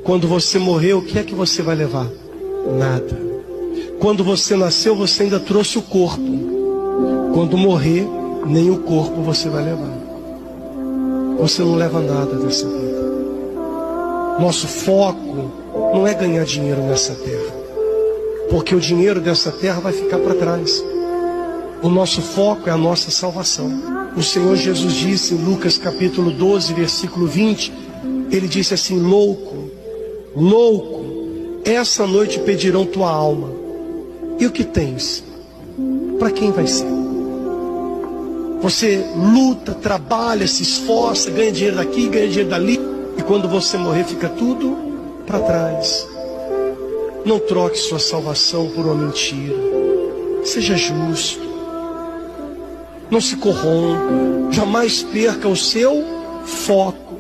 Quando você morrer, o que é que você vai levar? Nada. Quando você nasceu, você ainda trouxe o corpo. Quando morrer, nem o corpo você vai levar. Você não leva nada dessa vida. Nosso foco não é ganhar dinheiro nessa terra, porque o dinheiro dessa terra vai ficar para trás. O nosso foco é a nossa salvação. O Senhor Jesus disse em Lucas capítulo 12, versículo 20, Ele disse assim: louco, louco, essa noite pedirão tua alma. E o que tens? Para quem vai ser? Você luta, trabalha, se esforça, ganha dinheiro daqui, ganha dinheiro dali, e quando você morrer fica tudo para trás. Não troque sua salvação por uma mentira. Seja justo. Não se corrompa. Jamais perca o seu foco.